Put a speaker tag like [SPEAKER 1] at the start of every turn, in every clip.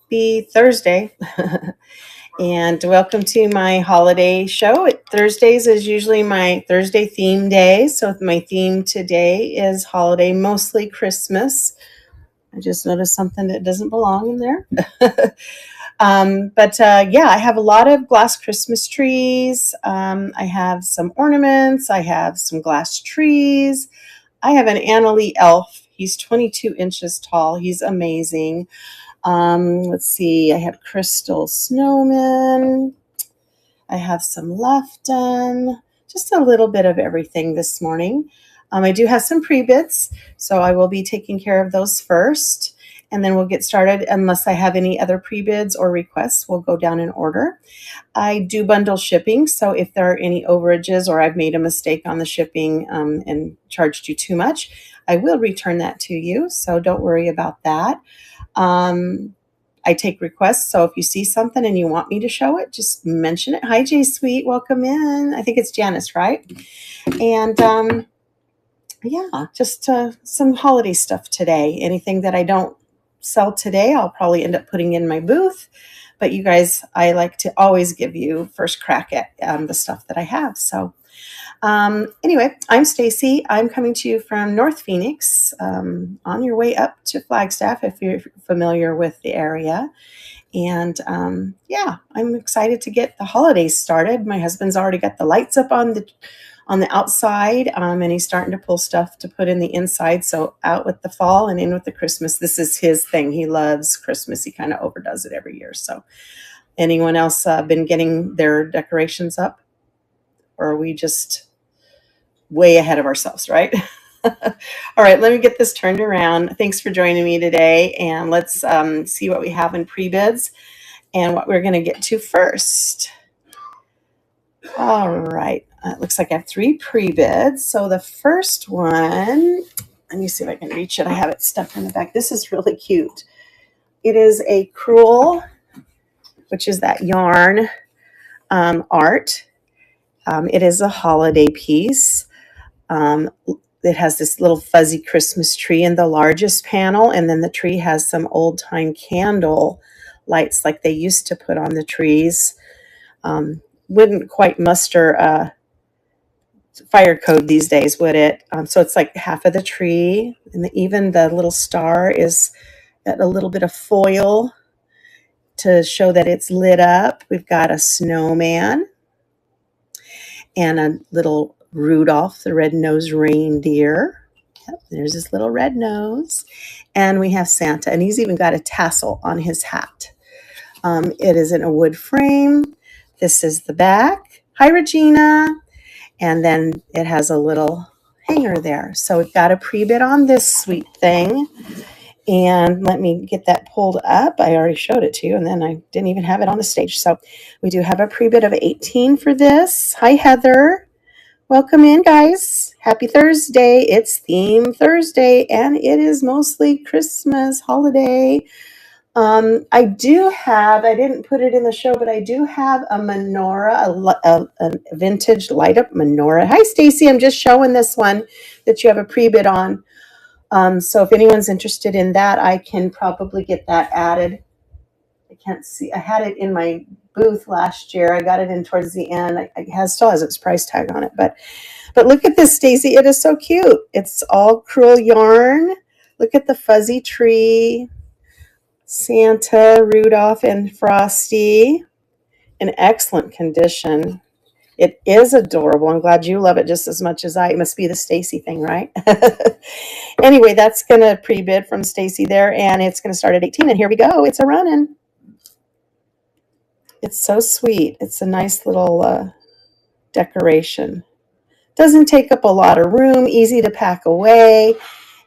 [SPEAKER 1] Happy Thursday. And welcome to my holiday show. Thursdays is usually my Thursday theme day. So my theme today is holiday, mostly Christmas. I just noticed something that doesn't belong in there. Yeah, I have a lot of glass Christmas trees. I have some ornaments. I have some glass trees. I have an Annalee elf. He's 22 inches tall. He's amazing. Let's see, I have crystal snowmen. I have some Lefton, just a little bit of everything this morning. I do have some pre-bits, so I will be taking care of those first, and then we'll get started. Unless I have any other pre-bids or requests, we'll go down in order. I do bundle shipping, so if there are any overages or I've made a mistake on the shipping and charged you too much, I will return that to you, so don't worry about that. I take requests, so if you see something and you want me to show it, just mention it. Hi, J Sweet, welcome in. I think it's Janice, right? And just some holiday stuff today. Anything that I don't sell today, I'll probably end up putting in my booth. But you guys, I like to always give you first crack at the stuff that I have. So anyway, I'm Stacy. I'm coming to you from North Phoenix, on your way up to Flagstaff if you're familiar with the area. And I'm excited to get the holidays started. My husband's already got the lights up on the outside, and he's starting to pull stuff to put in the inside. So out with the fall and in with the Christmas. This is his thing. He loves Christmas. He kind of overdoes it every year. So anyone else been getting their decorations up? Or are we just way ahead of ourselves, right? All right, let me get this turned around. Thanks for joining me today, and let's see what we have in pre-bids and what we're going to get to first. All right, it looks like I have 3 pre-bids. So the first one, let me see if I can reach it. I have it stuck in the back. This is really cute. It is a crewel, which is that yarn art. It is a holiday piece. It has this little fuzzy Christmas tree in the largest panel, and then the tree has some old-time candle lights like they used to put on the trees. Wouldn't quite muster a fire code these days, would it? So it's like half of the tree, and even the little star is got a little bit of foil to show that it's lit up. We've got a snowman and a little Rudolph, the red-nosed reindeer. Yep, there's his little red nose. And we have Santa, and he's even got a tassel on his hat. It is in a wood frame. This is the back. Hi, Regina. And then it has a little hanger there. So we've got a pre-bid on this sweet thing. And let me get that pulled up. I already showed it to you, and then I didn't even have it on the stage. So we do have a pre-bid of 18 for this. Hi, Heather. Welcome in, guys. Happy Thursday. It's Theme Thursday, and it is mostly Christmas holiday. I didn't put it in the show, but I do have a menorah, a vintage light-up menorah. Hi, Stacy. I'm just showing this one that you have a pre-bid on. So if anyone's interested in that, I can probably get that added. I can't see. I had it in my booth last year. I got it in towards the end. It still has its price tag on it. But look at this, Stacy. It is so cute. It's all crewel yarn. Look at the fuzzy tree. Santa, Rudolph, and Frosty. In excellent condition. It is adorable. I'm glad you love it just as much as I. It must be the Stacy thing, right? Anyway, that's going to pre-bid from Stacy there, and it's going to start at 18. And here we go. It's a running. It's so sweet. It's a nice little decoration. Doesn't take up a lot of room, easy to pack away.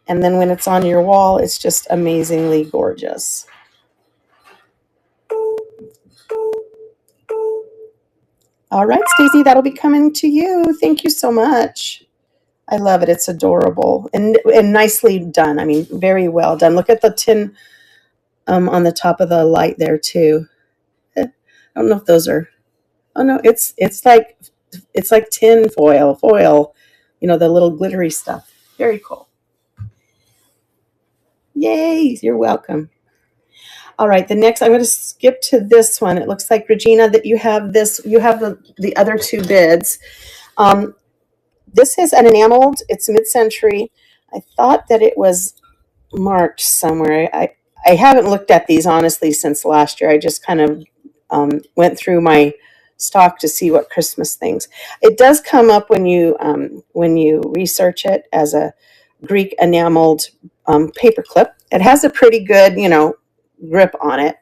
[SPEAKER 1] And then when it's on your wall, it's just amazingly gorgeous. All right, Stacy, that'll be coming to you. Thank you so much. I love it. It's adorable and nicely done. I mean, very well done. Look at the tin on the top of the light there too. I don't know if those are. Oh no, it's like tin foil. You know, the little glittery stuff. Very cool. Yay! You're welcome. All right, the next, I'm going to skip to this one. It looks like, Regina, that you have this, you have the other two bids. This is an enameled, it's mid-century. I thought that it was marked somewhere. I haven't looked at these, honestly, since last year. I just kind of went through my stock to see what Christmas things. It does come up when you research it as a Greek enameled paper clip. It has a pretty good, grip on it.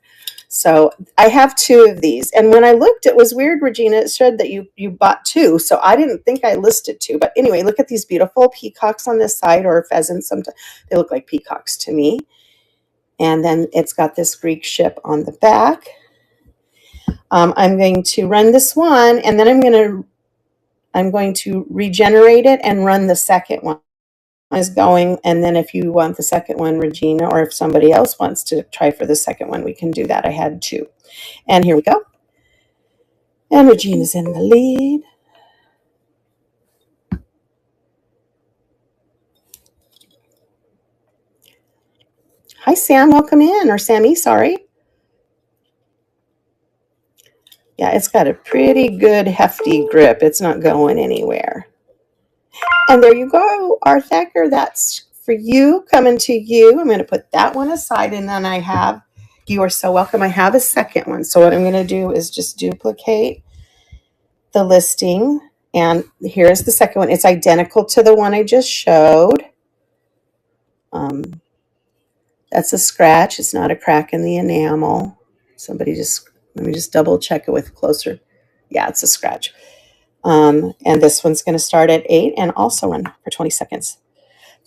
[SPEAKER 1] So I have two of these. And when I looked, it was weird, Regina. It said that you bought two. So I didn't think I listed two. But anyway, look at these beautiful peacocks on this side, or pheasants. Sometimes they look like peacocks to me. And then it's got this Greek ship on the back. I'm going to run this one, and then I'm going to regenerate it and run the second one. Is going, and then if you want the second one, Regina, or if somebody else wants to try for the second one, we can do that. I had two. And here we go. And Regina's in the lead. Hi, Sam. Welcome in. Or Sammy, sorry. Yeah, it's got a pretty good hefty grip. It's not going anywhere. And there you go, Arthaker. That's for you, coming to you. I'm going to put that one aside, and then I have, you are so welcome. I have a second one. So what I'm going to do is just duplicate the listing. And here's the second one. It's identical to the one I just showed. That's a scratch. It's not a crack in the enamel. Let me just double check it with closer. Yeah, it's a scratch. And this one's going to start at 8 and also run for 20 seconds.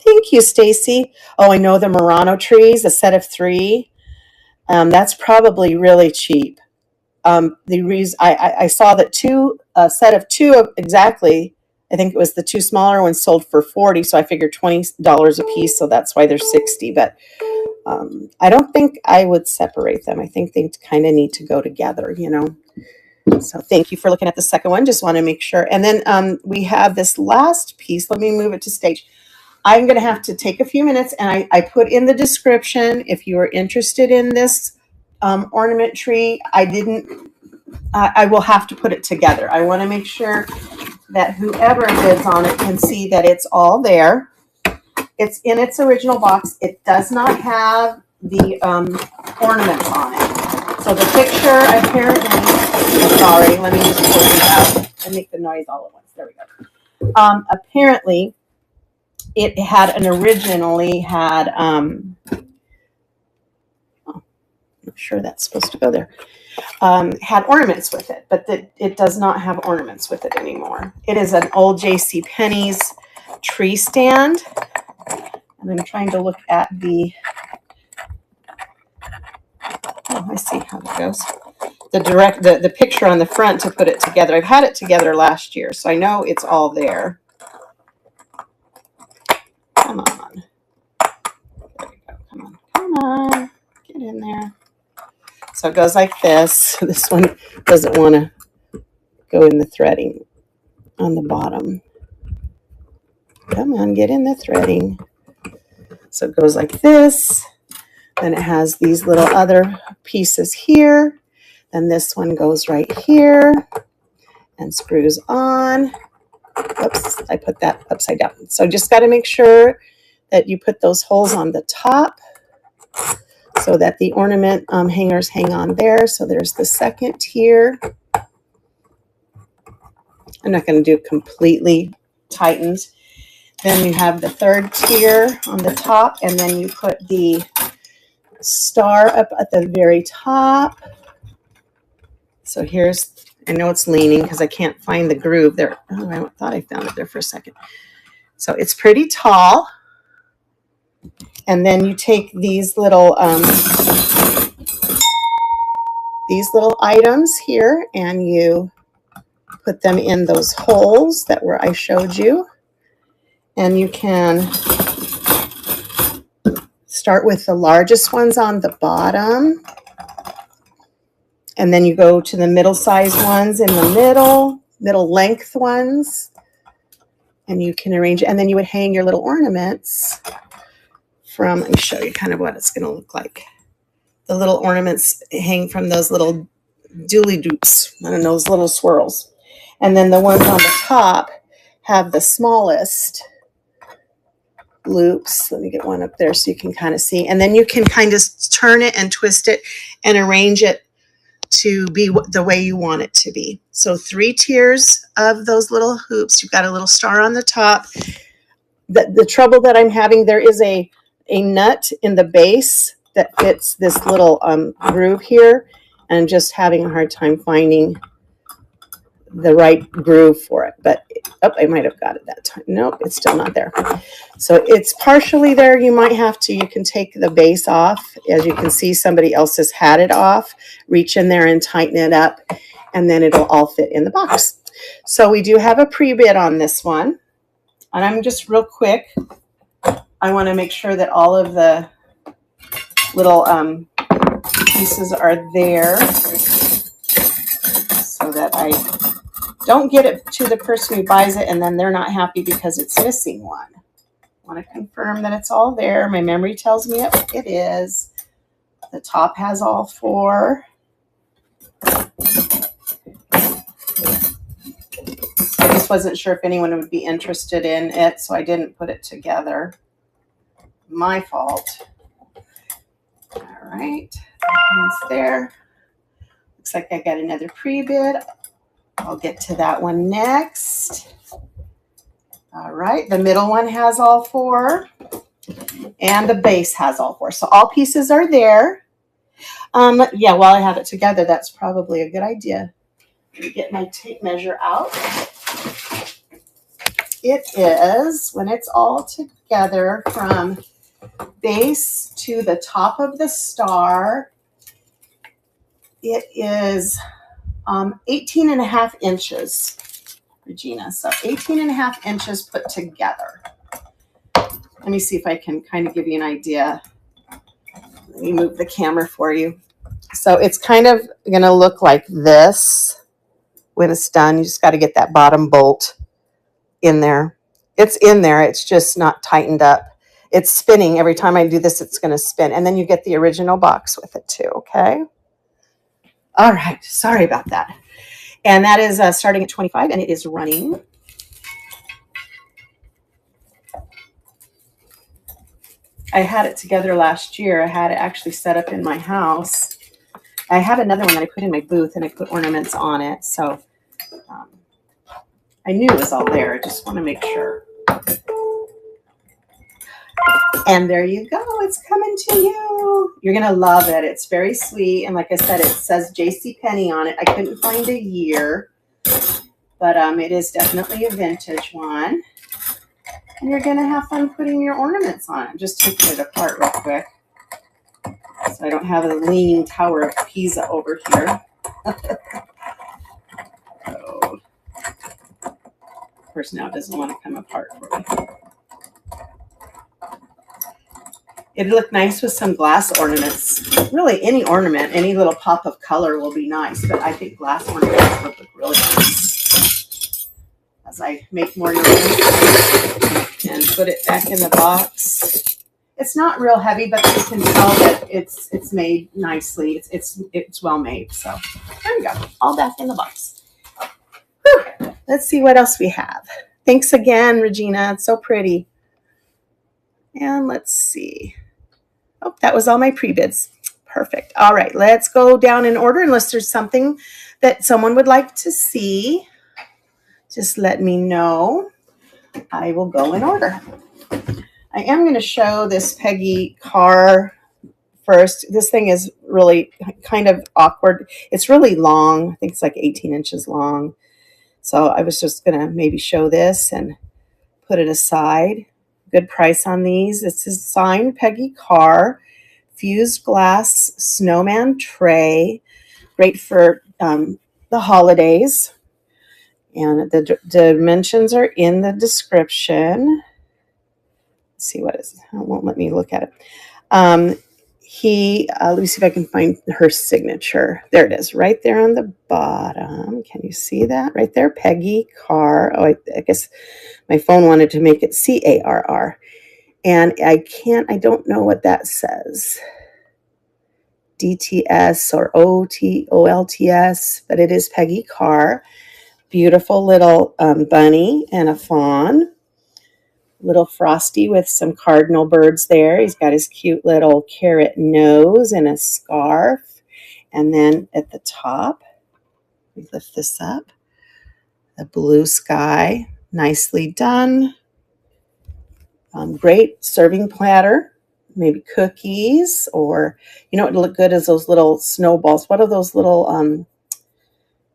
[SPEAKER 1] Thank you, Stacy. Oh, I know the Murano trees, a set of 3. That's probably really cheap. The reason I saw that a set of 2 exactly. I think it was the 2 smaller ones sold for $40, so I figured $20 a piece. So that's why they're $60. But I don't think I would separate them. I think they kind of need to go together, So thank you for looking at the second one. Just want to make sure. And then we have this last piece. Let me move it to stage. I'm going to have to take a few minutes, and I put in the description if you are interested in this ornament tree. I will have to put it together. I want to make sure that whoever bids on it can see that it's all there. It's in its original box. It does not have the ornaments on it. So the picture apparently, sorry, let me just pull it out and make the noise all at once. There we go. Apparently, it originally had, I'm not sure that's supposed to go there, had ornaments with it, but it does not have ornaments with it anymore. It is an old J.C. Penney's tree stand. And I'm trying to look at I see how it goes. The picture on the front to put it together. I've had it together last year, so I know it's all there. Come on. There we go. Come on. Get in there. So it goes like this. This one doesn't want to go in the threading on the bottom. Come on, get in the threading. So it goes like this. Then it has these little other pieces here. Then this one goes right here and screws on. Oops, I put that upside down. So just got to make sure that you put those holes on the top so that the ornament hangers hang on there. So there's the second tier. I'm not going to do it completely tightened. Then you have the third tier on the top, and then you put the star up at the very top. So here's, I know it's leaning because I can't find the groove there. Oh, I thought I found it there for a second. So it's pretty tall. And then you take these little items here, and you put them in those holes that I showed you. And you can start with the largest ones on the bottom. And then you go to the middle-sized ones in the middle length ones. And you can arrange it. And then you would hang your little ornaments from, let me show you kind of what it's going to look like. the little ornaments hang from those little dooley doops, and those little swirls. And then the ones on the top have the smallest loops. Let me get one up there so you can kind of see. And then you can kind of turn it and twist it and arrange it to be the way you want it to be. So 3 tiers of those little hoops. You've got a little star on the top. The trouble that I'm having, there is a nut in the base that fits this little groove here, and I'm just having a hard time finding the right groove for it. But I might have got it that time. Nope, it's still not there. So it's partially there. You can take the base off. As you can see, somebody else has had it off. Reach in there and tighten it up, and then it'll all fit in the box. So we do have a pre-bid on this one. And I'm just real quick, I want to make sure that all of the little pieces are there so that I don't get it to the person who buys it and then they're not happy because it's missing one. I want to confirm that it's all there. My memory tells me it is. The top has all 4. I just wasn't sure if anyone would be interested in it, so I didn't put it together. My fault. All right, that one's there. Looks like I got another pre-bid. I'll get to that one next. All right, the middle one has all 4, and the base has all 4. So all pieces are there. Yeah, while I have it together, that's probably a good idea. Let me get my tape measure out. It is, when it's all together from base to the top of the star, it is 18.5 inches, Regina. So 18.5 inches put together. Let me see if I can kind of give you an idea. Let me move the camera for you. So it's kind of going to look like this when it's done. You just got to get that bottom bolt in there. It's in there. It's just not tightened up. It's spinning. Every time I do this, it's going to spin. And then you get the original box with it too, okay? All right. Sorry about that. And that is starting at 25, and it is running. I had it together last year. I had it actually set up in my house. I had another one that I put in my booth, and I put ornaments on it. So I knew it was all there. I just want to make sure. And there you go. It's coming to you. You're going to love it. It's very sweet. And like I said, it says JCPenney on it. I couldn't find a year, but it is definitely a vintage one. And you're going to have fun putting your ornaments on it. I'm just taking it apart real quick so I don't have a leaning tower of Pisa over here. So, of course, now it doesn't want to come apart for me. It'd look nice with some glass ornaments. Really, any ornament, any little pop of color will be nice, but I think glass ornaments would look really nice. As I make more ornaments and put it back in the box. It's not real heavy, but you can tell that it's made nicely. It's well made. So there we go, all back in the box. Whew. Let's see what else we have. Thanks again, Regina. It's so pretty. And let's see. Oh, that was all my pre-bids. Perfect. All right, let's go down in order unless there's something that someone would like to see. Just let me know. I will go in order. I am going to show this Peggy Carr first. This thing is really kind of awkward. It's really long. I think it's like 18 inches long. So I was just going to maybe show this and put it aside. Good price on these. This is signed Peggy Carr, fused glass snowman tray. Great for the holidays. And the dimensions are in the description. Let's see what is. It won't let me look at it. Let me see if I can find her signature. There it is, right there on the bottom. Can you see that? Right there, Peggy Carr. Oh, I guess my phone wanted to make it CARR. And I don't know what that says. DTS or OLTS, but it is Peggy Carr. Beautiful little bunny and a fawn. Little Frosty with some cardinal birds there. He's got his cute little carrot nose and a scarf. And then at the top, we lift this up. The blue sky, nicely done. Great serving platter. Maybe cookies, or what would look good is those little snowballs. What are those little,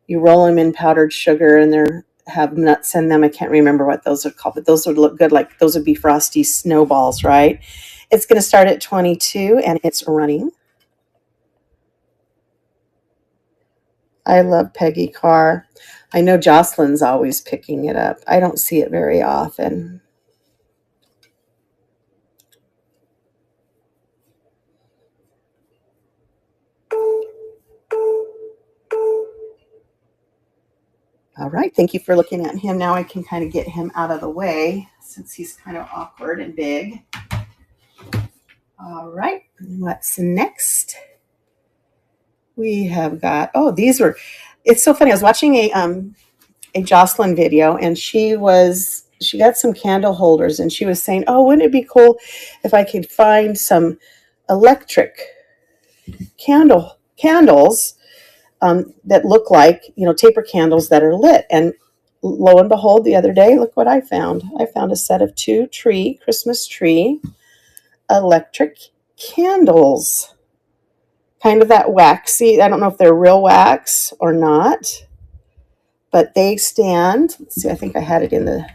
[SPEAKER 1] you roll them in powdered sugar and they have nuts in them. I can't remember what those are called, but those would look good. Like those would be Frosty snowballs, right? It's going to start at 22 and it's running. I love Peggy Carr. I know Jocelyn's always picking it up. I don't see it very often. All right, thank you for looking at him. Now I can kind of get him out of the way since he's kind of awkward and big. All right, what's next? We have got, it's so funny. I was watching a Jocelyn video, and she got some candle holders, and she was saying, oh, wouldn't it be cool if I could find some electric candles that look like, taper candles that are lit. And lo and behold, the other day, look what I found. I found a set of 2 Christmas tree electric candles. Kind of that waxy. I don't know if they're real wax or not, but they stand. Let's see, I think I had it in the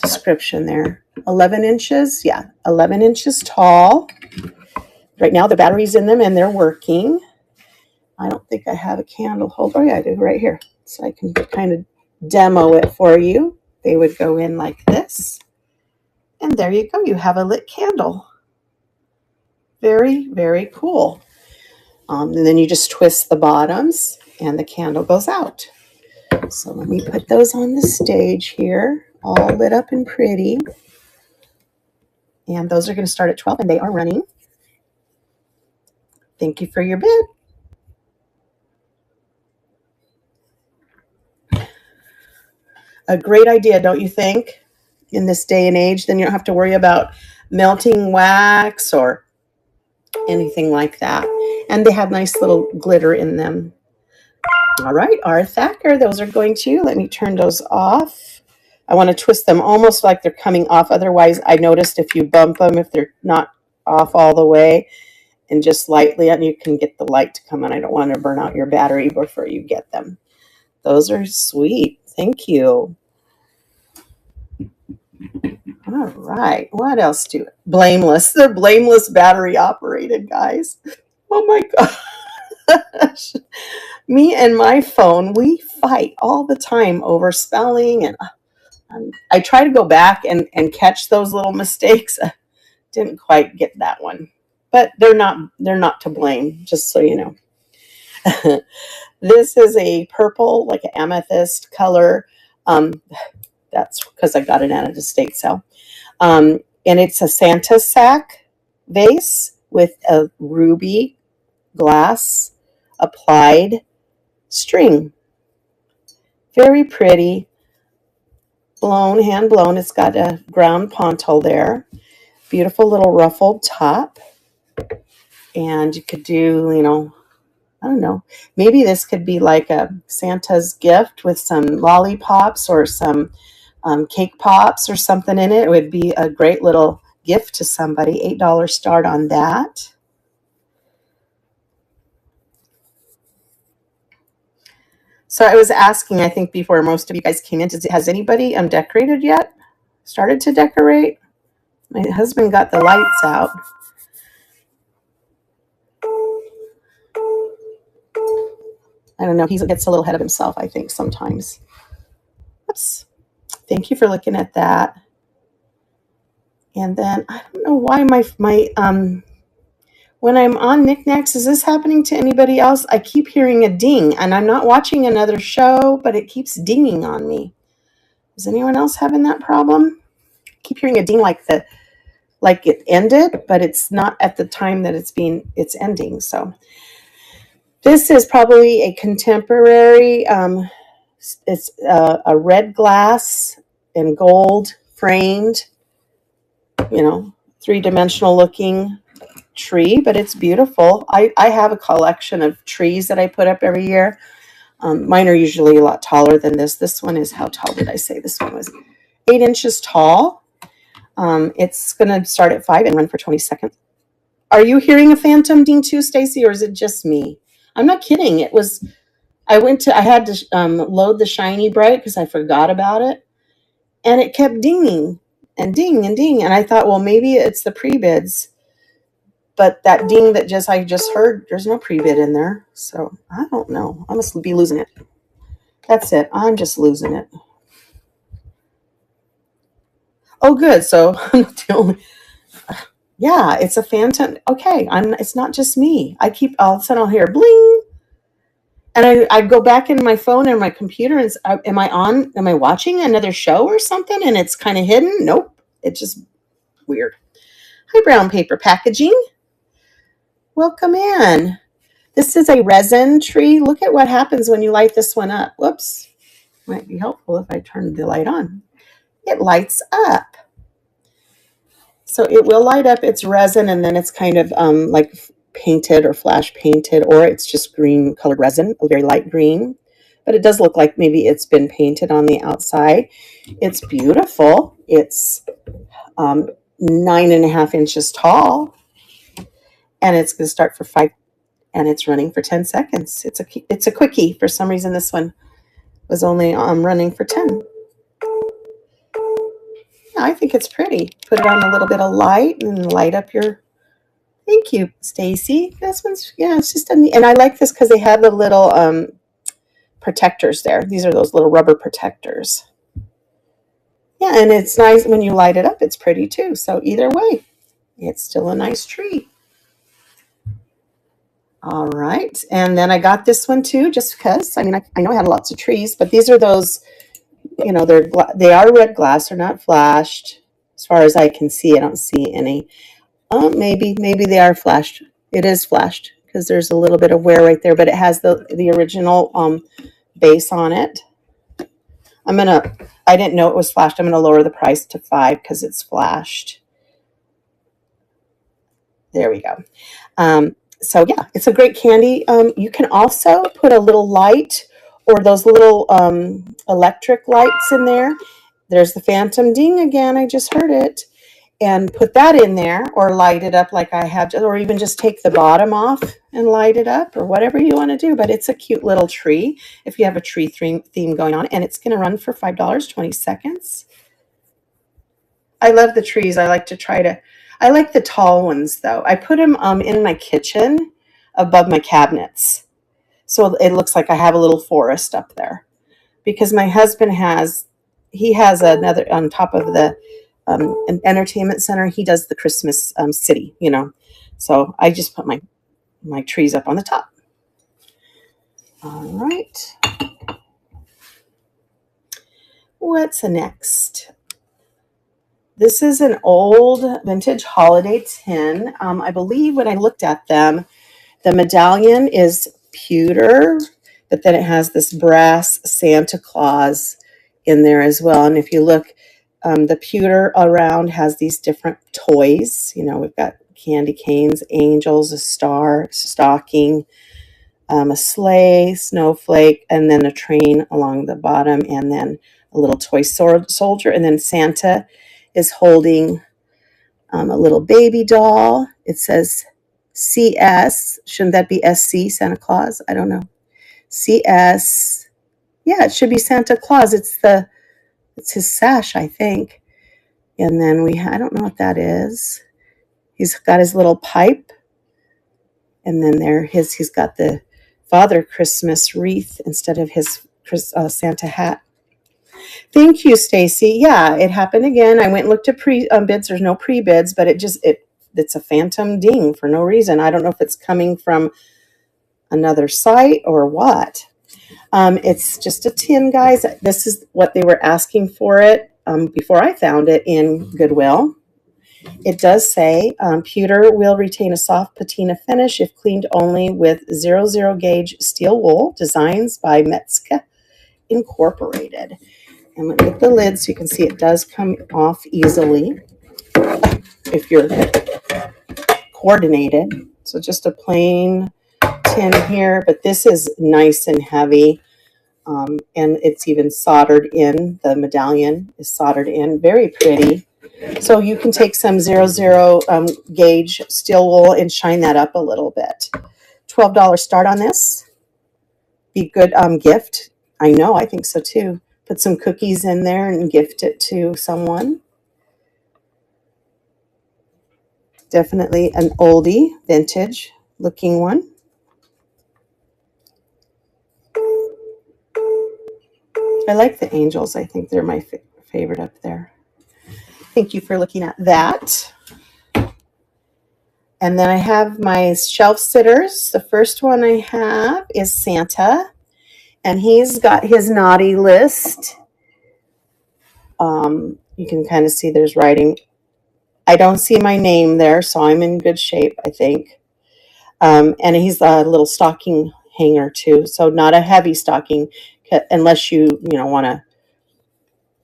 [SPEAKER 1] description there. 11 inches. Yeah, 11 inches tall. Right now, the battery's in them and they're working. I don't think I have a candle holder. Oh, yeah, I do right here. So I can kind of demo it for you. They would go in like this. And there you go. You have a lit candle. Very, very cool. And then you just twist the bottoms and the candle goes out. So let me put those on the stage here, all lit up and pretty. And those are going to start at 12 and they are running. Thank you for your bid. A great idea, don't you think? In this day and age, then you don't have to worry about melting wax or anything like that. And they have nice little glitter in them. All right, our Thacker, those are going to, let me turn those off. I want to twist them almost like they're coming off. Otherwise, I noticed if you bump them, if they're not off all the way, and just lightly, and you can get the light to come on. I don't want to burn out your battery before you get them. Those are sweet. Thank you. All right. What else do it? Blameless. They're blameless battery operated, guys. Oh my gosh. Me and my phone, we fight all the time over spelling. And I try to go back and catch those little mistakes. Didn't quite get that one. But they're not to blame, just so you know. This is a purple, like an amethyst color. That's because I got it at a estate sale. And it's a Santa sack vase with a ruby glass applied string. Very pretty. Hand blown. It's got a ground pontal there. Beautiful little ruffled top. And you could do, I don't know, maybe this could be like a Santa's gift with some lollipops or some cake pops or something in it. It would be a great little gift to somebody. $8 start on that. So I was asking, I think before most of you guys came in, has anybody decorated yet? Started to decorate? My husband got the lights out. I don't know. He gets a little ahead of himself, I think, sometimes. Oops. Thank you for looking at that. And then I don't know why my when I'm on knickknacks, is this happening to anybody else? I keep hearing a ding, and I'm not watching another show, but it keeps dinging on me. Is anyone else having that problem? I keep hearing a ding like the like it ended, but it's not at the time that it's ending. So this is probably a contemporary. It's a red glass and gold framed, 3-dimensional looking tree, but it's beautiful. I have a collection of trees that I put up every year. Mine are usually a lot taller than this. This one is, how tall did I say this one was? 8 inches tall. It's going to start at 5 and run for 20 seconds. Are you hearing a phantom ding too, Stacy, or is it just me? I'm not kidding. I had to load the shiny Brite because I forgot about it, and it kept dinging and ding and ding, and I thought, well, maybe it's the pre-bids, but that ding that I just heard, there's no pre-bid in there, so I don't know. I must be losing it. That's it. I'm just losing it. Oh, good. So I'm not the only. Yeah, it's a phantom. Okay, it's not just me. All of a sudden I'll hear bling, and I go back in my phone and my computer, and am I watching another show or something, and it's kind of hidden? Nope, it's just weird. Hi, Brown Paper Packaging. Welcome in. This is a resin tree. Look at what happens when you light this one up. Whoops. Might be helpful if I turn the light on. It lights up. So it will light up. It's resin, and then it's kind of like painted or flash painted, or it's just green colored resin, a very light green. But it does look like maybe it's been painted on the outside. It's beautiful. It's 9.5 inches tall, and it's going to start for 5, and it's running for 10 seconds. It's a quickie. For some reason, this one was only running for 10. Yeah, I think it's pretty. Put it on a little bit of light and light up your. Thank you, Stacy. This one's, it's just and I like this because they have the little protectors there. These are those little rubber protectors. Yeah, and it's nice when you light it up. It's pretty too. So either way, it's still a nice tree. All right, and then I got this one too, just because. I know I had lots of trees, but these are those. They are red glass. They're not flashed. As far as I can see, I don't see any. Maybe they are flashed. It is flashed because there's a little bit of wear right there, but it has the original base on it. I didn't know it was flashed. I'm gonna lower the price to 5 because it's flashed. There we go. So yeah, it's a great candy. You can also put a little light or those little electric lights in there. There's the phantom ding again. I just heard it. And put that in there, or light it up like I have, or even just take the bottom off and light it up, or whatever you want to do. But it's a cute little tree if you have a tree theme going on, and it's going to run for $5, 20 seconds. I love the trees. I like the tall ones though. I put them in my kitchen above my cabinets, so it looks like I have a little forest up there. Because my husband has another on top of the an entertainment center. He does the Christmas city, So I just put my trees up on the top. All right. What's next? This is an old vintage holiday tin. I believe when I looked at them, the medallion is pewter, but then it has this brass Santa Claus in there as well. And if you look, the pewter around has these different toys. We've got candy canes, angels, a star, stocking, a sleigh, snowflake, and then a train along the bottom, and then a little toy soldier. And then Santa is holding a little baby doll. It says CS. Shouldn't that be SC, Santa Claus? I don't know. CS. Yeah, it should be Santa Claus. It's his sash, I think. And then I don't know what that is. He's got his little pipe. And then he's got the Father Christmas wreath instead of his Santa hat. Thank you, Stacy. Yeah, it happened again. I went and looked at bids. There's no pre-bids, but it's a phantom ding for no reason. I don't know if it's coming from another site or what. It's just a tin, guys. This is what they were asking for it before I found it in Goodwill. It does say pewter will retain a soft patina finish if cleaned only with 00 gauge steel wool. Designs by Metzka Incorporated. And let me get the lid so you can see it does come off easily if you're coordinated. So just a plain tin here, but this is nice and heavy. And it's even soldered in. The medallion is soldered in. Very pretty. So you can take some 00 gauge steel wool and shine that up a little bit. $12 start on this. Be good gift. I know, I think so too. Put some cookies in there and gift it to someone. Definitely an oldie, vintage looking one. I like the angels. I think they're my favorite up there. Thank you for looking at that. And then I have my shelf sitters. The first one I have is Santa, and he's got his naughty list. You can kind of see there's writing. I don't see my name there, so I'm in good shape, I think. And he's a little stocking hanger too, so not a heavy stocking, unless you want to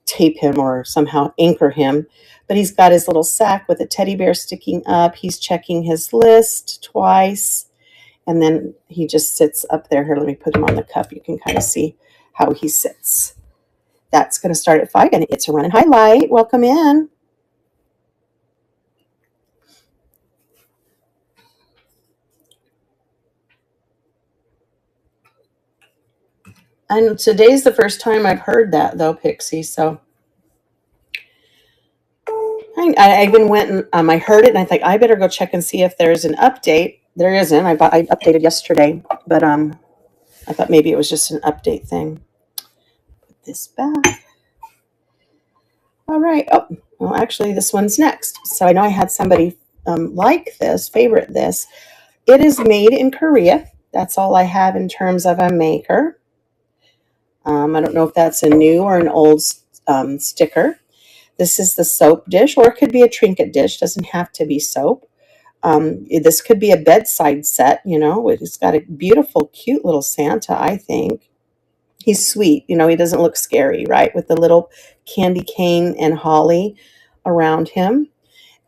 [SPEAKER 1] tape him or somehow anchor him. But he's got his little sack with a teddy bear sticking up. He's checking his list twice, and then he just sits up there. Here, let me put him on the cup. You can kind of see how he sits. That's going to start at 5, and it's a running highlight. Welcome in. And today's the first time I've heard that, though, Pixie. So I even went and I heard it, and I thought I better go check and see if there's an update. There isn't. I updated yesterday, but I thought maybe it was just an update thing. Put this back. All right. Oh, well, actually, this one's next. So I know I had somebody like this, favorite this. It is made in Korea. That's all I have in terms of a maker. I don't know if that's a new or an old sticker. This is the soap dish, or it could be a trinket dish. Doesn't have to be soap. This could be a bedside set, It's got a beautiful, cute little Santa, I think. He's sweet. He doesn't look scary, right? With the little candy cane and holly around him.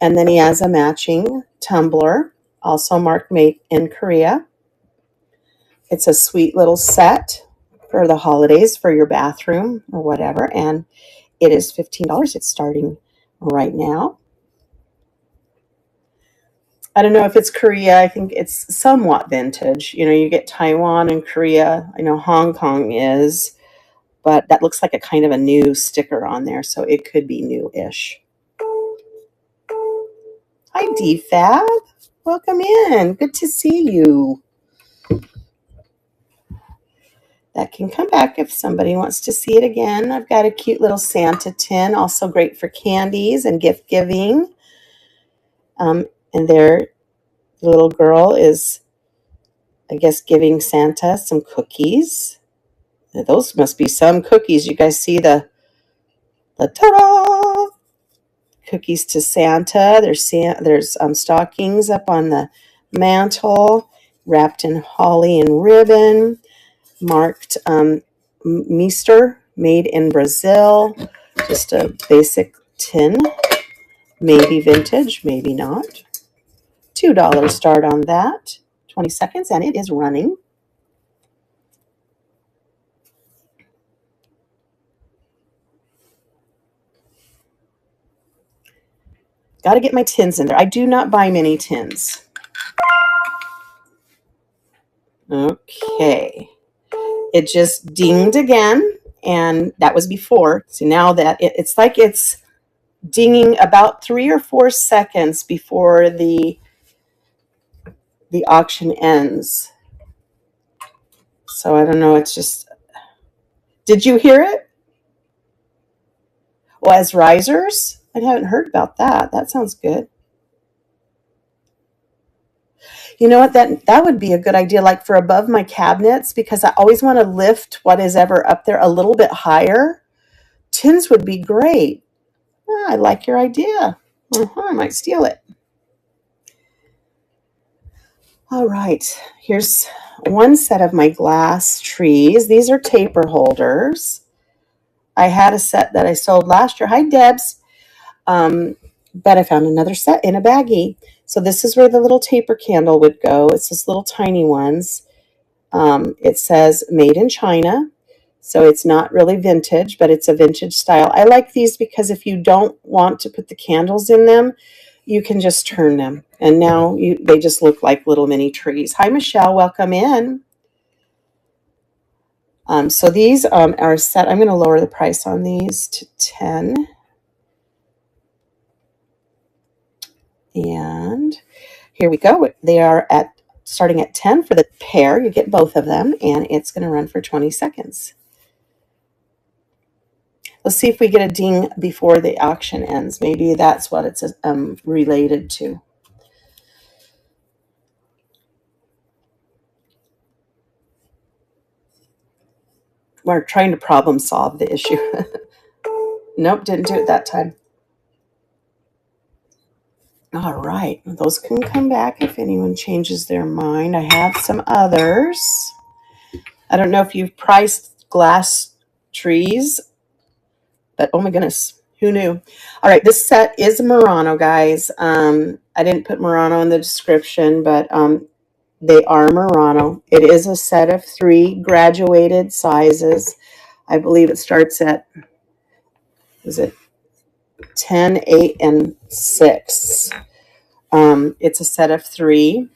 [SPEAKER 1] And then he has a matching tumbler, also marked made in Korea. It's a sweet little set for the holidays, for your bathroom or whatever. And it is $15. It's starting right now. I don't know if it's Korea. I think it's somewhat vintage. You get Taiwan and Korea. I know Hong Kong is, but that looks like a kind of a new sticker on there, so it could be new-ish. Hi, DFab. Welcome in. Good to see you. That can come back if somebody wants to see it again. I've got a cute little Santa tin, also great for candies and gift giving. And there, the little girl is, I guess, giving Santa some cookies. Those must be some cookies. You guys see the ta-da! Cookies to Santa. There's stockings up on the mantle, wrapped in holly and ribbon, marked Meester, made in Brazil. Just a basic tin. Maybe vintage, maybe not. $2 start on that. 20 seconds, and it is running. Got to get my tins in there. I do not buy many tins. Okay. It just dinged again, and that was before. So now that it's like it's dinging about 3 or 4 seconds before the auction ends. So I don't know. It's just, did you hear it? Well, as risers, I haven't heard about that. That sounds good. You know what? That would be a good idea, like for above my cabinets, because I always want to lift what is ever up there a little bit higher. Tins would be great. I like your idea. I might steal it. All right, here's one set of my glass trees. These are taper holders. I had a set that I sold last year. Hi, Debs. But I found another set in a baggie. So this is where the little taper candle would go. It's this little tiny ones. It says made in China. So it's not really vintage, but it's a vintage style. I like these because if you don't want to put the candles in them, you can just turn them. And now they just look like little mini trees. Hi, Michelle. Welcome in. So these are set. I'm going to lower the price on these to 10. And here we go. They are starting at 10 for the pair. You get both of them, and it's going to run for 20 seconds. Let's see if we get a ding before the auction ends. Maybe that's what it's related to. We're trying to problem solve the issue. Nope, didn't do it that time. All right, those can come back if anyone changes their mind. I have some others. I don't know if you've priced glass trees, but oh my goodness, who knew? All right, this set is Murano, guys. I didn't put Murano in the description, but they are Murano. It is a set of 3 graduated sizes. I believe it starts at, is it 10, 8, and 6. It's a set of 3.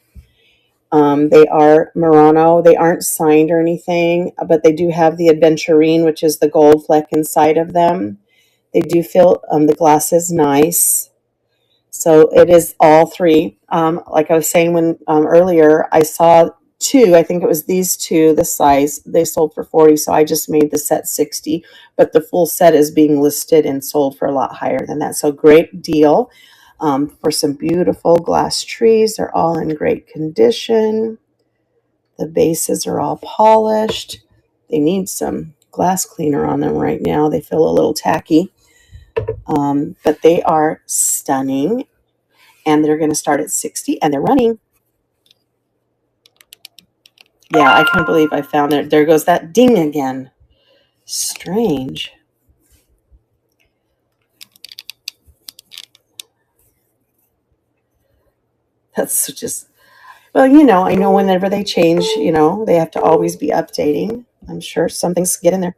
[SPEAKER 1] They are Murano. They aren't signed or anything, but they do have the Adventurine, which is the gold fleck inside of them. They do feel the glass is nice. So it is all 3. Like I was saying when earlier, I saw 2. I think it was these 2, the size. They sold for 40, so I just made the set 60. But the full set is being listed and sold for a lot higher than that. So great deal for some beautiful glass trees. They're all in great condition. The bases are all polished. They need some glass cleaner on them right now. They feel a little tacky. But they are stunning, and they're going to start at 60, and they're running. Yeah, I can't believe I found it. There goes that ding again. Strange. That's just, well, I know whenever they change, they have to always be updating. I'm sure some things get in there.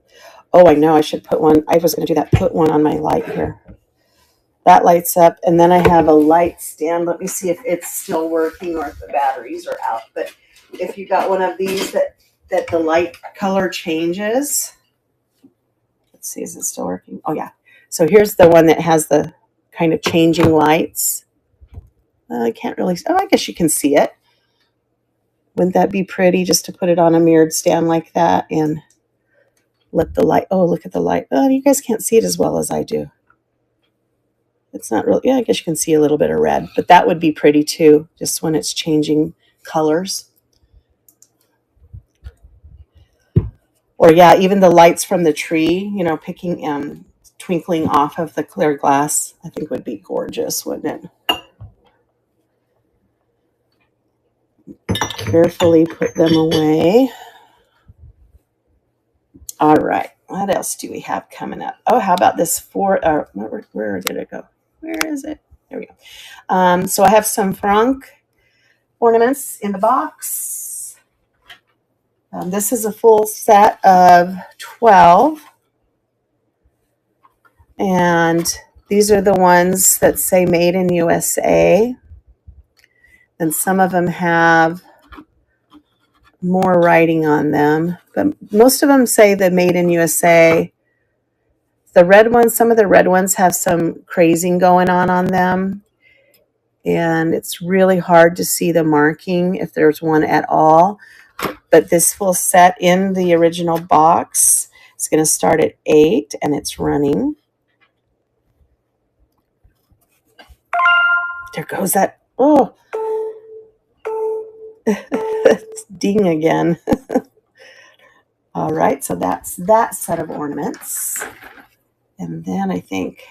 [SPEAKER 1] Oh, I know. I should put one. I was going to do that. Put one on my light here. That lights up, and then I have a light stand. Let me see if it's still working or if the batteries are out. But if you got one of these that the light color changes, let's see, is it still working? Oh yeah. So here's the one that has the kind of changing lights. Well, I can't really. Oh, I guess you can see it. Wouldn't that be pretty just to put it on a mirrored stand like that and let the light? Oh, look at the light. Oh, you guys can't see it as well as I do. It's not really, yeah, I guess you can see a little bit of red, but that would be pretty too, just when it's changing colors. Or yeah, even the lights from the tree, picking twinkling off of the clear glass, I think would be gorgeous, wouldn't it? Carefully put them away. All right, what else do we have coming up? Oh, how about this where did it go? Where is it? There we go. So I have some Franc ornaments in the box. This is a full set of 12. And these are the ones that say made in USA. And some of them have more writing on them. But most of them say the made in USA. The red ones, some of the red ones have some crazing going on them. And it's really hard to see the marking if there's one at all. But this full set in the original box is going to start at 8, and it's running. There goes that. Oh, it's ding again. All right, so that's that set of ornaments. And then I think,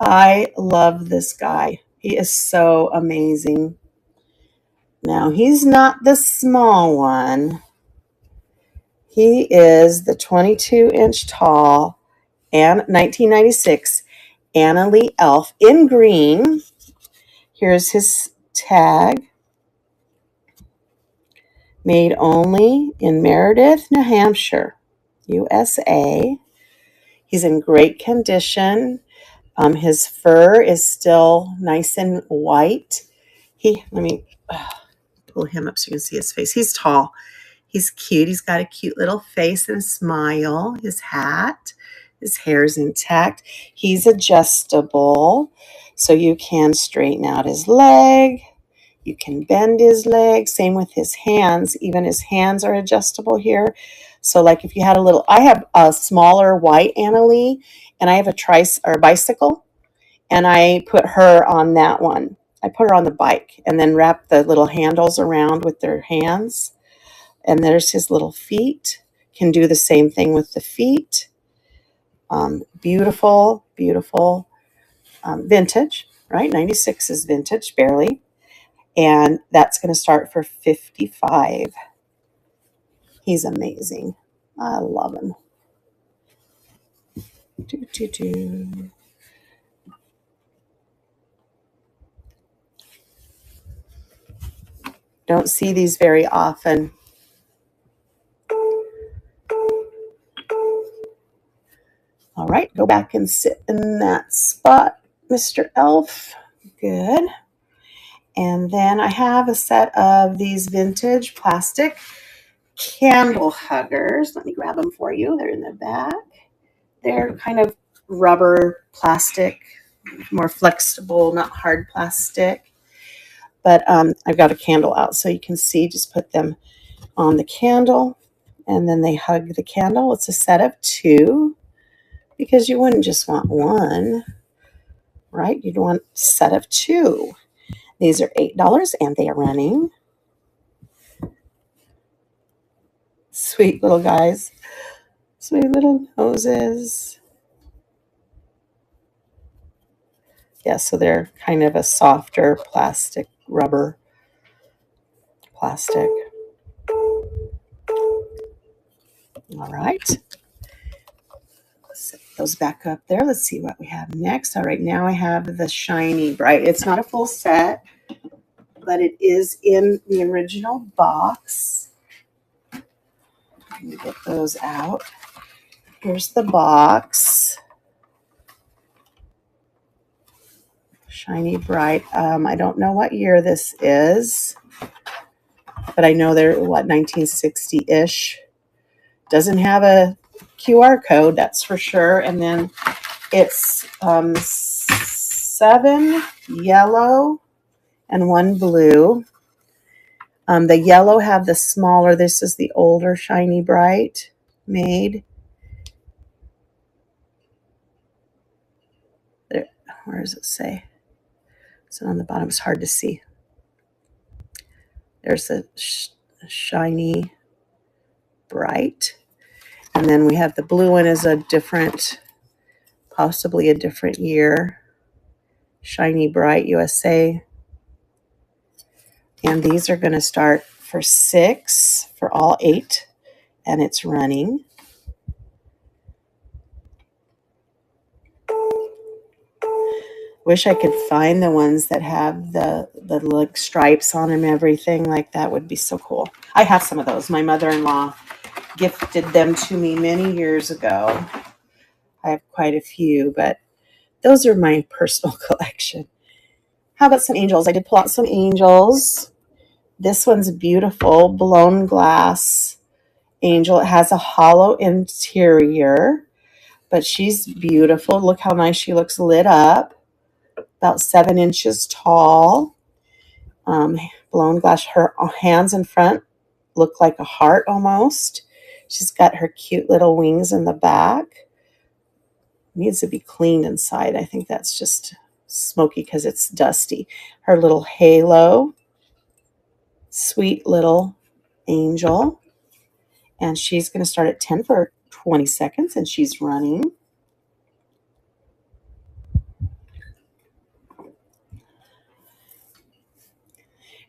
[SPEAKER 1] I love this guy. He is so amazing. Now, he's not the small one. He is the 22-inch tall and 1996 Annalee elf in green. Here's his tag. Made only in Meredith, New Hampshire, USA. He's in great condition. His fur is still nice and white. Let me pull him up so you can see his face. He's tall. He's cute. He's got a cute little face and smile. His hat, his hair's intact. He's adjustable, so you can straighten out his leg. You can bend his leg. Same with his hands. Even his hands are adjustable here. So like if you had I have a smaller white Annalee, and I have a bicycle, and I put her on that one. I put her on the bike and then wrap the little handles around with their hands. And there's his little feet. Can do the same thing with the feet. Beautiful, beautiful, vintage, right? 96 is vintage, barely. And that's going to start for $55. He's amazing. I love him. Don't see these very often. All right, go back and sit in that spot, Mr. Elf. Good. And then I have a set of these vintage plastic candle huggers. Let me grab them for you. They're in the back. They're kind of rubber plastic, more flexible, not hard plastic. But I've got a candle out so you can see. Just put them on the candle, and then they hug the candle. It's a set of 2 because you wouldn't just want one, right? You'd want a set of 2. These are $8, and they are running. Sweet little guys. Sweet little noses. Yeah, so they're kind of a softer plastic, rubber plastic. All right. Set those back up there. Let's see what we have next. All right, now I have the shiny Brite. It's not a full set, but it is in the original box. Let me get those out. Here's the box. Shiny Brite. I don't know what year this is, but I know they're, 1960-ish. Doesn't have a QR code, that's for sure. And then it's 7 yellow and 1 blue. The yellow have the smaller. This is the older Shiny Brite made. There, where does it say? So on the bottom, it's hard to see. There's the Shiny Brite. And then we have the blue one is a different, possibly a different year. Shiny Brite USA. And these are going to start for $6 for all 8. And it's running. Wish I could find the ones that have the like stripes on them, everything like that would be so cool. I have some of those. My mother-in-law gifted them to me many years ago. I have quite a few, but those are my personal collection. How about some angels? I did pull out some angels. This one's beautiful, blown glass angel. It has a hollow interior, but she's beautiful. Look how nice she looks lit up. About 7 inches tall. Blown glass. Her hands in front look like a heart almost. She's got her cute little wings in the back. Needs to be cleaned inside. I think that's just smoky because it's dusty. Her little halo. Sweet little angel. And she's going to start at 10 for 20 seconds, and she's running.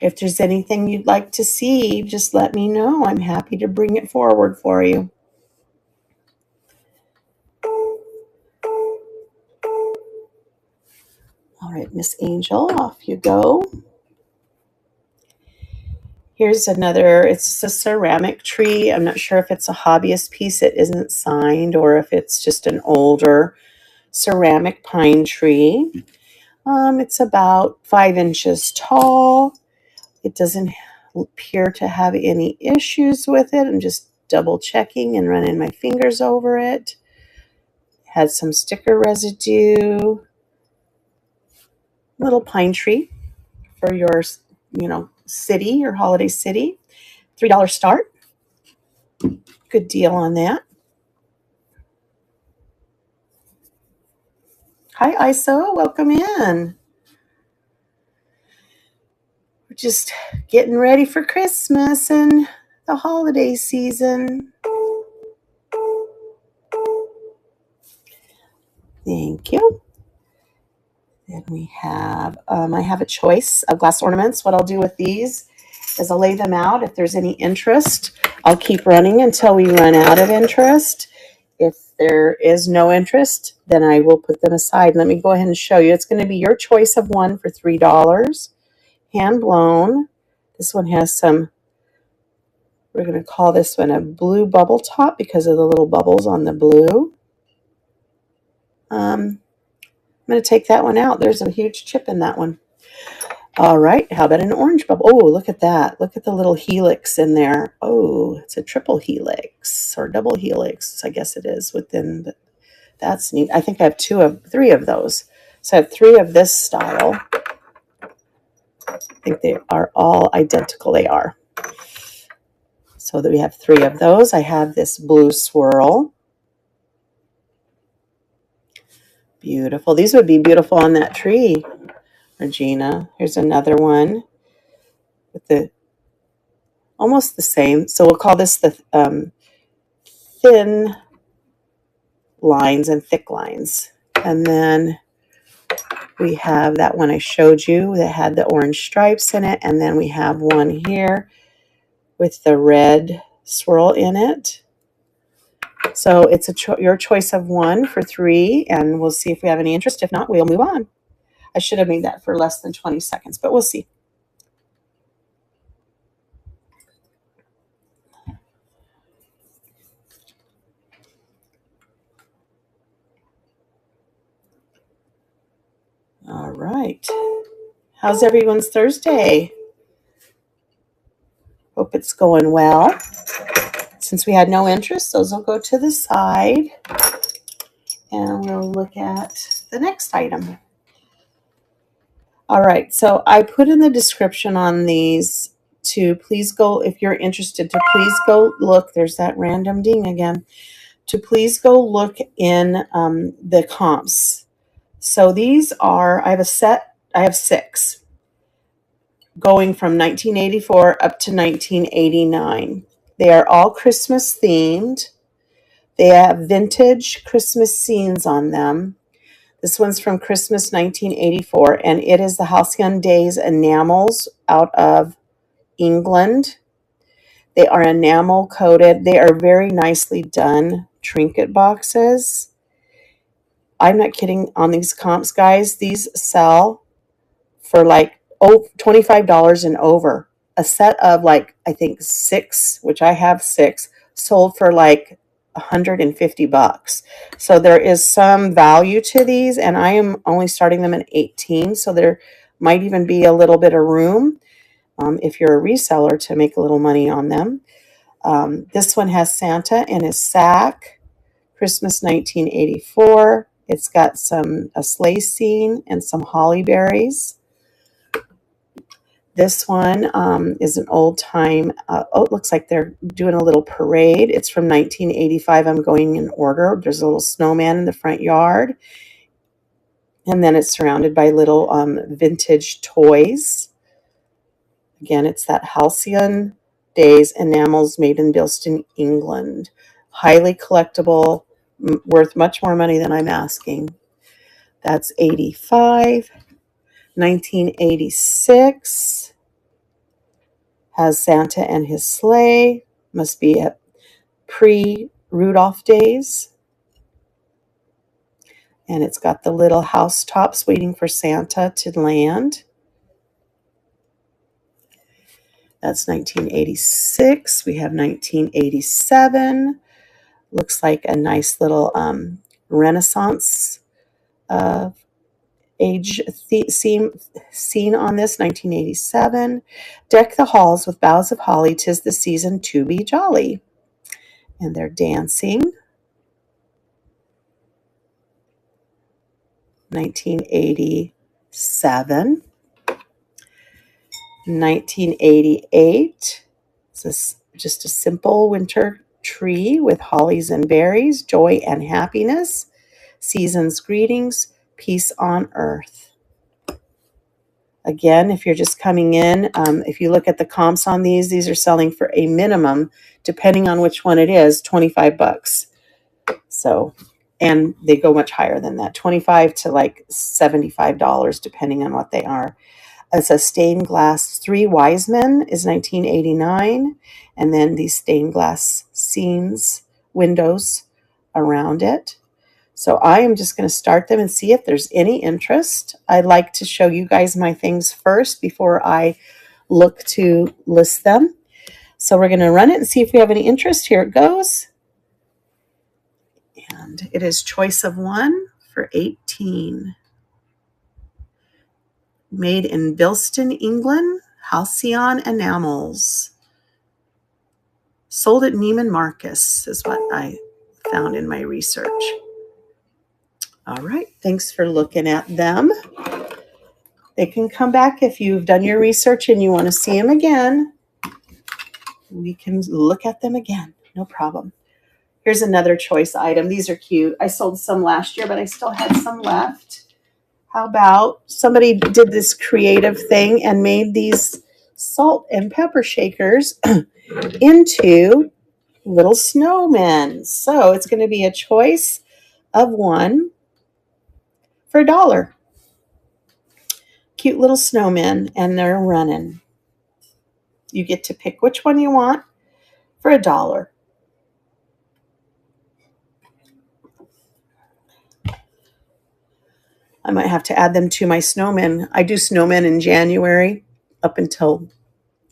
[SPEAKER 1] If there's anything you'd like to see, just let me know. I'm happy to bring it forward for you. All right, Miss Angel, off you go. Here's another, it's a ceramic tree. I'm not sure if it's a hobbyist piece. It isn't signed, or if it's just an older ceramic pine tree. It's about 5 inches tall. It doesn't appear to have any issues with it. I'm just double checking and running my fingers over it. Had some sticker residue. Little pine tree for your, city, your holiday city. $3 start. Good deal on that. Hi, ISO. Welcome in. We're just getting ready for Christmas and the holiday season. Thank you. Then we have, I have a choice of glass ornaments. What I'll do with these is I'll lay them out. If there's any interest, I'll keep running until we run out of interest. If there is no interest, then I will put them aside. Let me go ahead and show you. It's going to be your choice of one for $3. Hand blown. This one has some, we're going to call this one a blue bubble top because of the little bubbles on the blue. I'm going to take that one out. There's a huge chip in that one. All right, how about an orange bubble? Oh, look at that. Look at the little helix in there. Oh, it's a triple helix or double helix, I guess it is within the, that's neat. I think I have 3 of those. So I have 3 of this style. I think they are all identical. They are. So that we have 3 of those. I have this blue swirl. Beautiful. These would be beautiful on that tree, Regina. Here's another one with the almost the same. So we'll call this the thin lines and thick lines. And then we have that one I showed you that had the orange stripes in it. And then we have one here with the red swirl in it. So it's your choice of one for $3, and we'll see if we have any interest. If not, we'll move on. I should have made that for less than 20 seconds, but we'll see. All right. How's everyone's Thursday? Hope it's going well. Since we had no interest, those will go to the side. And we'll look at the next item. All right, so I put in the description on these to please go, if you're interested, to please go look. There's that random ding again. To please go look in the comps. So these are, I have 6 going from 1984 up to 1989. They are all Christmas themed. They have vintage Christmas scenes on them. This one's from Christmas 1984, and it is the Halcyon Days enamels out of England. They are enamel coated. They are very nicely done trinket boxes. I'm not kidding on these comps, guys. These sell for like $25 and over. A set of like, I think 6, which I have 6, sold for like $150. So there is some value to these, and I am only starting them at 18. So there might even be a little bit of room if you're a reseller to make a little money on them. This one has Santa in his sack, Christmas 1984. It's got a sleigh scene and some holly berries. This one is an old time, it looks like they're doing a little parade. It's from 1985. I'm going in order. There's a little snowman in the front yard. And then it's surrounded by little vintage toys. Again, it's that Halcyon Days enamels made in Bilston, England. Highly collectible, worth much more money than I'm asking. That's $85. 1986. Has Santa and his sleigh. Must be at pre-Rudolph days. And it's got the little housetops waiting for Santa to land. That's 1986. We have 1987. Looks like a nice little Renaissance age scene on this. 1987. Deck the halls with boughs of holly, 'tis the season to be jolly. And they're dancing. 1987. 1988. It's just a simple winter tree with hollies and berries, joy and happiness, season's greetings, peace on earth. Again, if you're just coming in, if you look at the comps on these are selling for a minimum, depending on which one it is, $25. So, and they go much higher than that, $25 to like $75, depending on what they are. It's a stained glass 3 wise men is 1989. And then these stained glass scenes, windows around it. So I am just going to start them and see if there's any interest. I'd like to show you guys my things first before I look to list them. So we're going to run it and see if we have any interest. Here it goes. And it is choice of 1 for $18. Made in Bilston, England, Halcyon enamels. Sold at Neiman Marcus is what I found in my research. All right, thanks for looking at them. They can come back if you've done your research and you want to see them again. We can look at them again, no problem. Here's another choice item. These are cute. I sold some last year, but I still had some left. How about somebody did this creative thing and made these salt and pepper shakers into little snowmen. So it's going to be a choice of 1 for $1. Cute little snowmen, and they're running. You get to pick which one you want for $1. I might have to add them to my snowmen. I do snowmen in January up until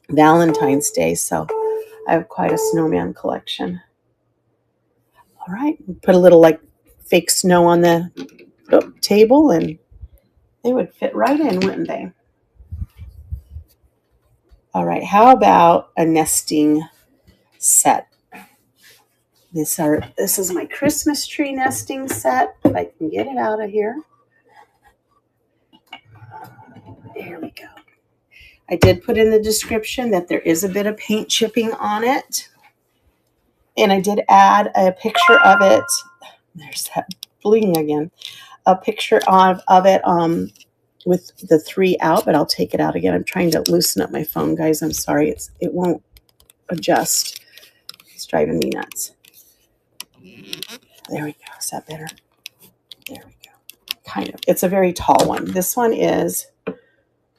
[SPEAKER 1] Valentine's Day, so I have quite a snowman collection. All right, put a little like fake snow on the table and they would fit right in, wouldn't they? All right, how about a nesting set? This is my Christmas tree nesting set, if I can get it out of here. There we go. I did put in the description that there is a bit of paint chipping on it. And I did add a picture of it. There's that bling again. A picture of it with the 3 out, but I'll take it out again. I'm trying to loosen up my phone, guys. I'm sorry. It won't adjust. It's driving me nuts. There we go. Is that better? There we go. Kind of. It's a very tall one. This one is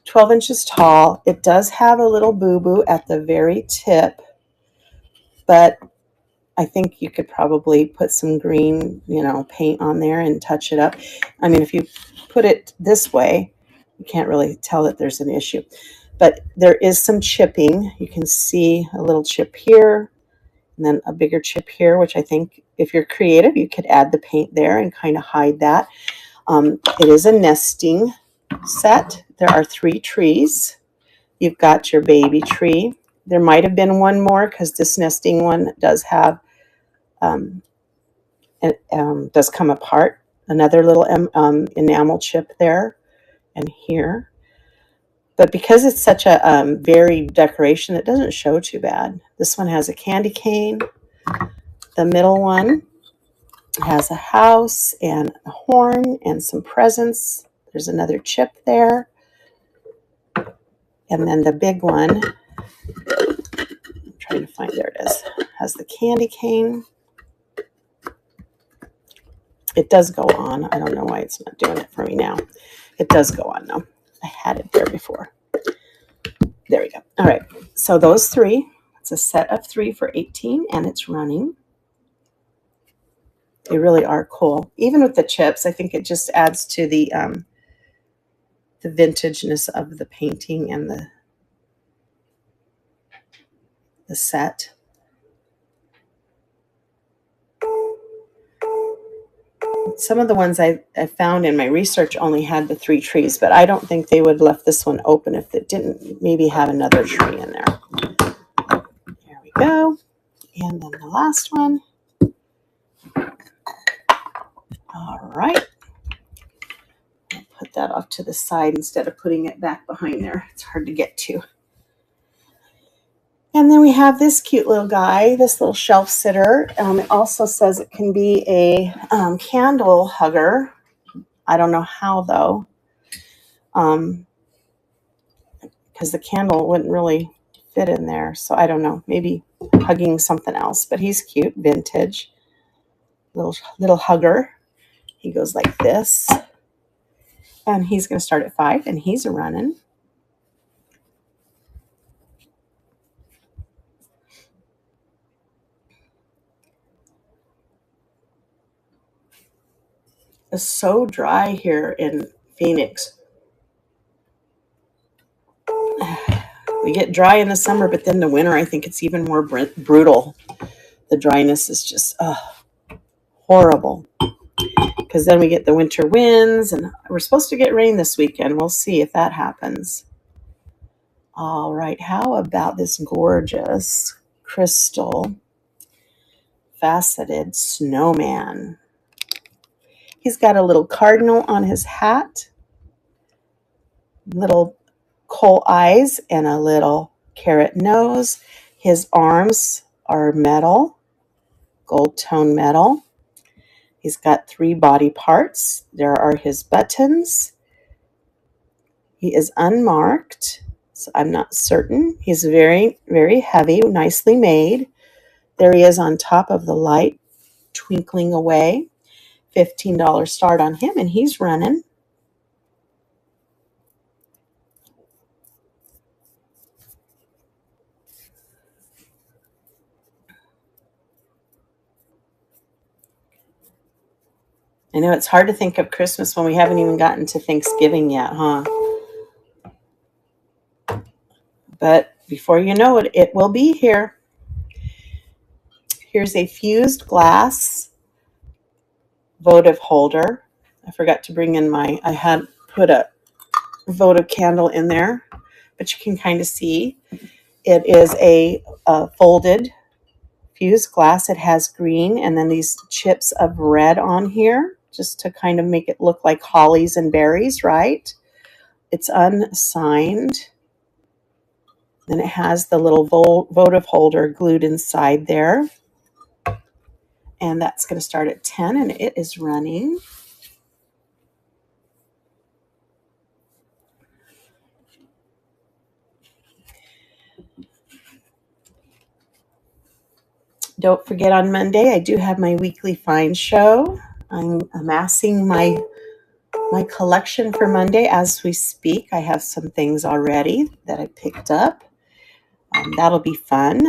[SPEAKER 1] 12 inches tall. It does have a little boo-boo at the very tip, but I think you could probably put some green, paint on there and touch it up. I mean, if you put it this way, you can't really tell that there's an issue, but there is some chipping. You can see a little chip here and then a bigger chip here, which I think if you're creative, you could add the paint there and kind of hide that. It is a nesting set. There are 3 trees. You've got your baby tree. There might have been one more because this nesting one does have, does come apart. Another little enamel chip there and here. But because it's such a varied decoration, it doesn't show too bad. This one has a candy cane. The middle one has a house and a horn and some presents. There's another chip there. And then the big one, I'm trying to find, there it is, has the candy cane. It does go on. I don't know why it's not doing it for me now. It does go on now. I had it there before. There we go. All right. So those three, it's a set of 3 for 18 and it's running. They really are cool. Even with the chips, I think it just adds to the vintageness of the painting and the set. Some of the ones I found in my research only had the 3 trees, but I don't think they would have left this one open if it didn't maybe have another tree in there. There we go. And then the last one. All right. I'll put that off to the side instead of putting it back behind there. It's hard to get to. And then we have this cute little guy, this little shelf sitter. It also says it can be a candle hugger. I don't know how though, because the candle wouldn't really fit in there. So I don't know, maybe hugging something else. But he's cute, vintage, little hugger. He goes like this, and he's going to start at 5, and he's running. It's so dry here in Phoenix. We get dry in the summer, but then the winter, I think it's even more brutal. The dryness is just horrible. Because then we get the winter winds, and we're supposed to get rain this weekend. We'll see if that happens. All right, how about this gorgeous crystal faceted snowman? He's got a little cardinal on his hat, little coal eyes, and a little carrot nose. His arms are metal, gold tone metal. He's got 3 body parts. There are his buttons. He is unmarked, so I'm not certain. He's very, very heavy, nicely made. There he is on top of the light, twinkling away. $15 start on him, and he's running. I know it's hard to think of Christmas when we haven't even gotten to Thanksgiving yet, huh? But before you know it, it will be here. Here's a fused glass votive holder. I forgot to bring in I had put a votive candle in there, but you can kind of see it is a folded fused glass. It has green and then these chips of red on here just to kind of make it look like hollies and berries, right? It's unsigned. Then it has the little votive holder glued inside there. And that's going to start at 10 and it is running. Don't forget on Monday, I do have my weekly find show. I'm amassing my collection for Monday as we speak. I have some things already that I picked up. That'll be fun.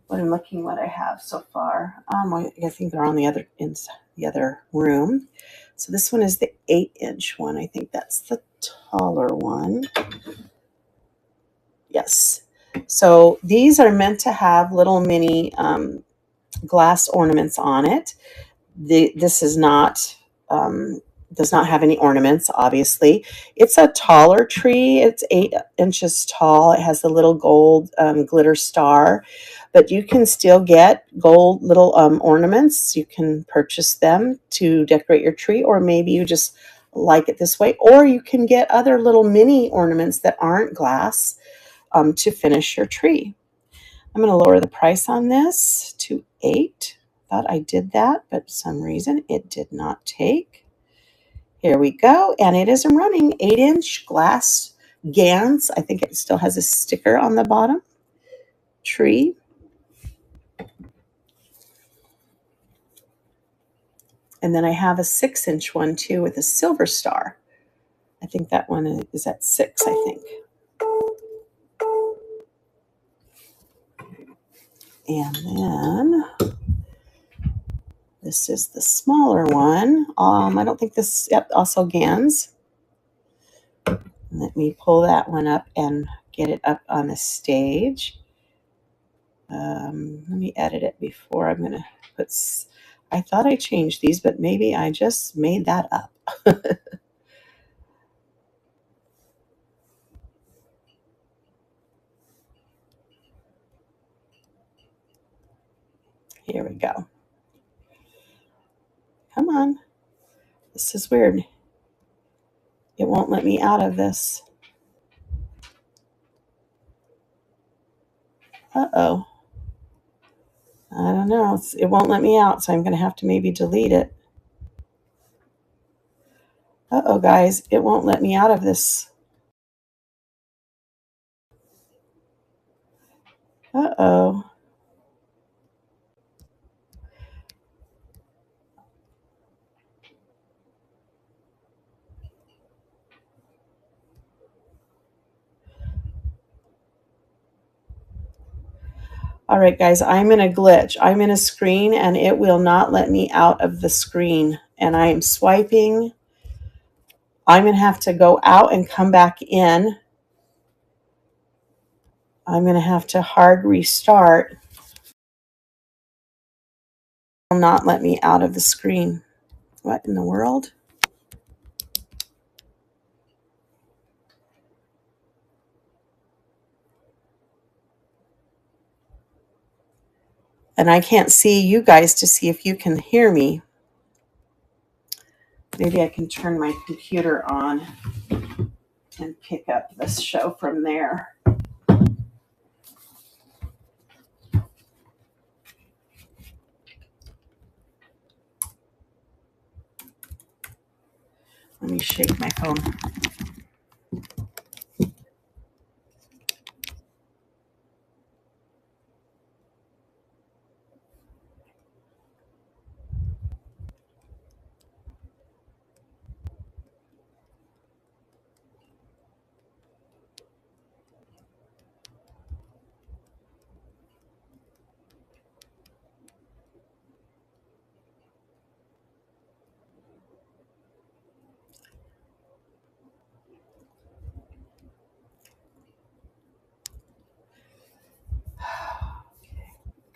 [SPEAKER 1] What I'm looking what I have so far. I think they're on the other room. So this one is the 8-inch one. I think that's the taller one. Yes. So these are meant to have little mini glass ornaments on it. This is not does not have any ornaments, obviously. It's a taller tree. It's 8 inches tall. It has the little gold glitter star, but you can still get gold little ornaments. You can purchase them to decorate your tree, or maybe you just like it this way, or you can get other little mini ornaments that aren't glass to finish your tree. I'm going to lower the price on this to $8. Thought I did that, but for some reason it did not take. Here we go, and it is running 8-inch glass Gans. I think it still has a sticker on the bottom. Tree. And then I have a 6-inch one too with a silver star. I think that one is at 6, I think. And then this is the smaller one. I don't think this, yep, also Gans. Let me pull that one up and get it up on the stage. Let me edit it before I'm going to put, I thought I changed these, but maybe I just made that up. Here we go. Come on. This is weird. It won't let me out of this. Uh-oh. I don't know. It won't let me out, so I'm going to have to maybe delete it. Uh-oh, guys. It won't let me out of this. Uh-oh. All right, guys, I'm in a glitch. I'm in a screen, and it will not let me out of the screen. And I am swiping. I'm going to have to go out and come back in. I'm going to have to hard restart. It will not let me out of the screen. What in the world? And I can't see you guys to see if you can hear me. Maybe I can turn my computer on and pick up this show from there. Let me shake my phone.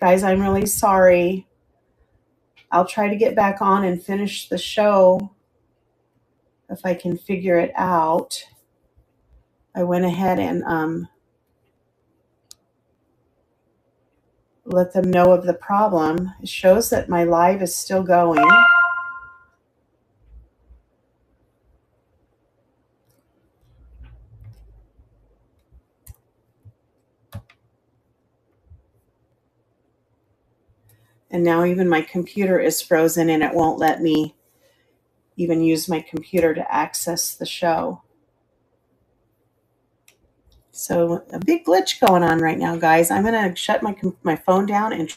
[SPEAKER 1] Guys, I'm really sorry. I'll try to get back on and finish the show if I can figure it out. I went ahead and let them know of the problem. It shows that my live is still going. And now even my computer is frozen and it won't let me even use my computer to access the show. So a big glitch going on right now, guys. I'm going to shut my phone down and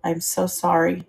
[SPEAKER 1] I'm so sorry.